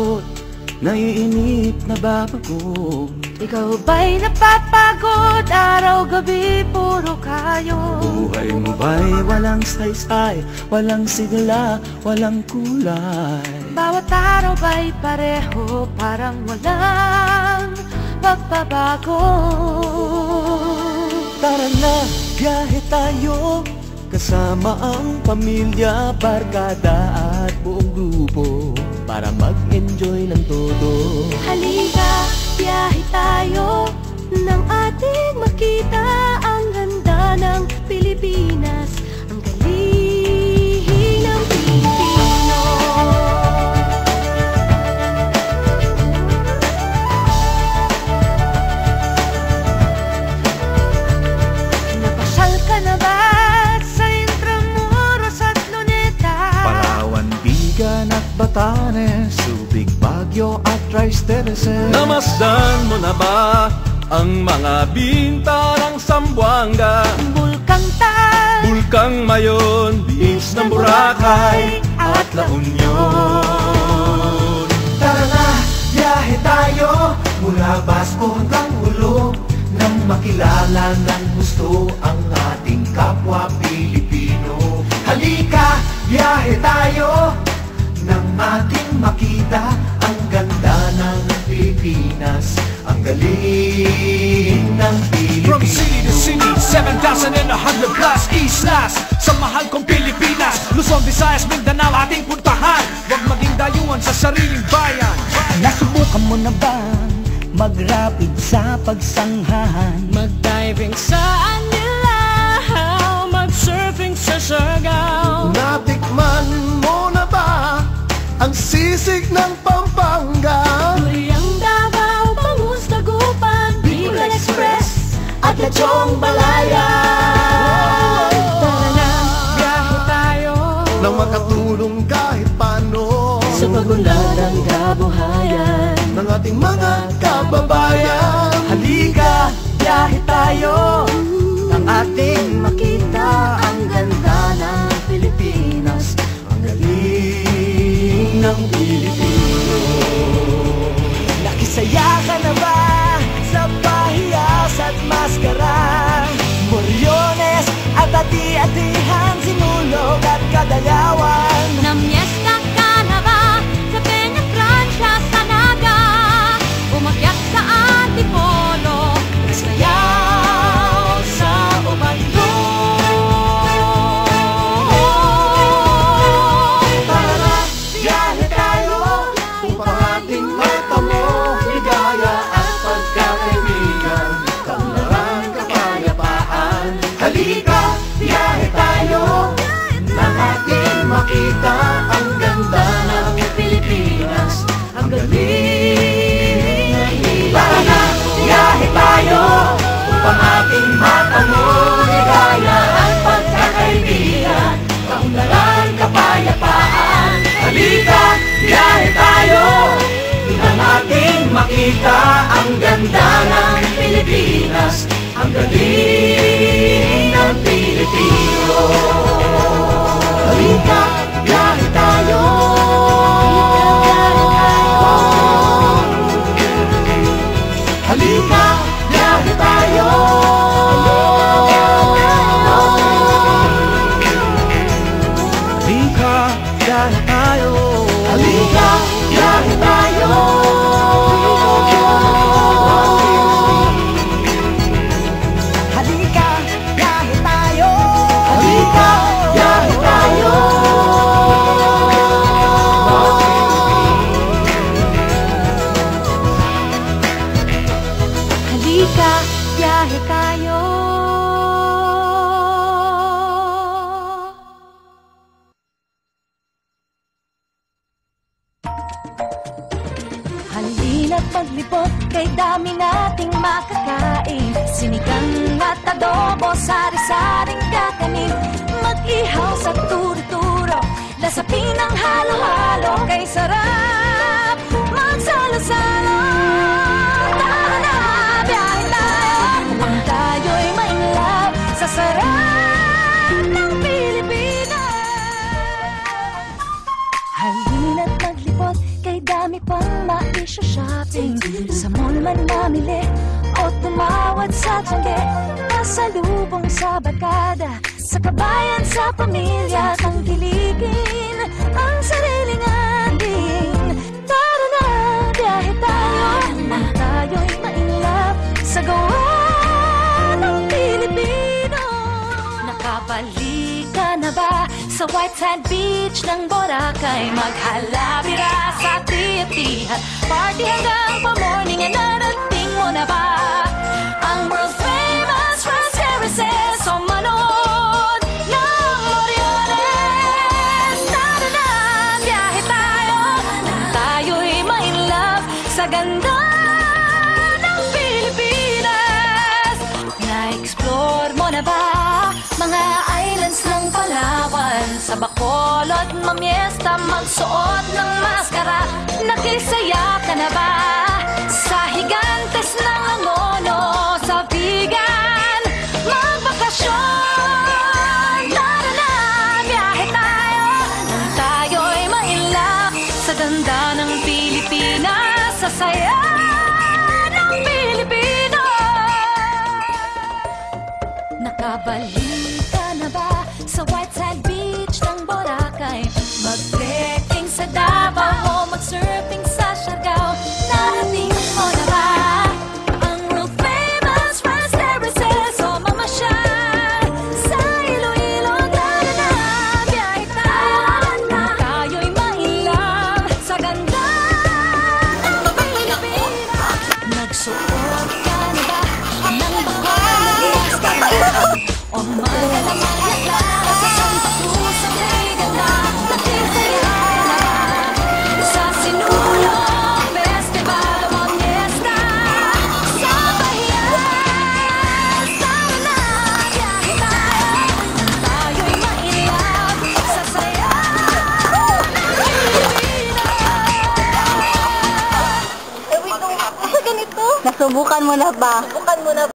takot, naiinip, nababago. Ikaw ba'y napapagod? Araw-gabi, puro kayo. Buhay mo ba'y walang saysay, walang sigla, walang kulay? Bawat araw ba'y pareho, parang walang pagbabago? Tara na, biyahe tayo, kasama ang pamilya, barkada at buong grupo, para mag-enjoy ng todo. Halika, biyahe tayo, nang ating makita ang ganda ng Pilipinas, ang galing ng Pilipino. Napasyal ka na ba sa Intramuros at Luneta? Palawan, Bigan at Batanes, Subic, Baguio at Rice Terraces. Namasdan mo na ba ang mga binta ng Zamboanga, Bulkang Tal, Bulkang Mayon, Beach ng Boracay at La Union? Tara na, biyahe tayo mula Basco hanggang Ulo, nang makilala ng gusto ang ating kapwa Pilipino. Halika, biyahe tayo nang ating makita ang ganda ng Pilipinas, ang galing ng Pilipino. From city to city, 7,100 plus islas sa mahal kong Pilipinas. Luzon, Visayas, Mindanao ating puntahan. Huwag maging dayuhan sa sariling bayan. Nasubukan mo na ba mag-rapid sa pagsanghahan? mag-diving sa Anilaw, mag-surfing sa Siargao. Natikman mo na ba ang sisig ng Pampanga? Duriang Davao, Bangus, Dagupan, Bicol Express at Lechong Balaya. Tara na, biyahe tayo Nang makatulong kahit paano sa pagunlad ng kabuhayan ng ating mga kababayan. Halika, biyahe tayo, nang ating makita ang ganda ng Pilipinas, ang galing ng Pilipino. Nakisaya ka na ba sa pahiyas at maskara? Moriones at ati-atihan, Sinulog at Kadayawan. Namiesta ka na ba sa Peña Francia, sa Naga? Umakyat sa Antipolo, sayaw sa Ubando. Tara na, biyahe tayo upang ating matamo ligaya at pagkakaibigan, kaunlaran, kapayapaan. Halika, biyahe tayo nang ating makita ang ganda ng Pilipinas, ang galing ng Pilipino. Tara na, biyahe tayo upang ating matamo ligaya at pagkakaibigan, kaunlaran, kapayapaan. Halika, biyahe tayo nang ating makita ang ganda ng Pilipinas, ang galing ng Pilipino. Halika, biyahe tayo. Halika, biyahe tayo. Halika, biyahe tayo. Halika, biyahe tayo. Halika, biyahe tayo. Halika, biyahe tayo. Halika, biyahe tayo. Halina't maglibot, kay dami nating makakain. Sinigang at adobo, sari-saring kakanin. Mag-ihaw sa turo-turo, lasapin ang halo-halo. Kay sarap magsalo-salo. Tara na, biyahe tayo, kung tayo'y ma-inlove sa sarap ng Pilipinas. Halina't maglibot, kay dami pa sa tiyangge, pasalubong sa barkada, sa kabayan, sa pamilya, tangkilikin ang sariling atin. Tara na, biyahe tayo, nang tayo'y ma-inlove sa gawa ng Pilipino. Nakabalik ka na ba sa white sand beach ng Boracay? Maghalabira sa tiyatihan, party hanggang pa-morning. Narating mo na ba ang world famous French terraces o manood ng Moriones? Tara na, biyahe tayo, nang tayo'y ma-inlove sa ganda ng Pilipinas. Na-explore mo na ba mga islands ng Palawan? Sa Bacolod, mamiesta, magsuot ng maskara. Nakisaya ka na ba sa higantes ng Angono? Sa Vigan, magbakasyon. Tara na, biyahe tayo, tayo'y ma-inlove sa ganda ng Pilipinas, sa saya ng Pilipino. Nakabalik ka na ba sa white sand beach ng Boracay? Mag-trekking sa Davao o mag-surfing sa Siargao? Narating mo na ba ang world famous French terraces o mamasyal sa Iloilo? Tara na, biyahe tayo, nang tayo'y ma-inlove sa ganda ng Pilipinas. Nagsuot ka na ba ng bakal o malalamang sa Santa Cruz ang may ganda? Nakisaya na sa Sinulog Festival o Fiesta sa Bahian? Tara na, biyahe tayo, tayo'y ma-inlove sa saya ng Pilipinas. Nasubukan mo na ba?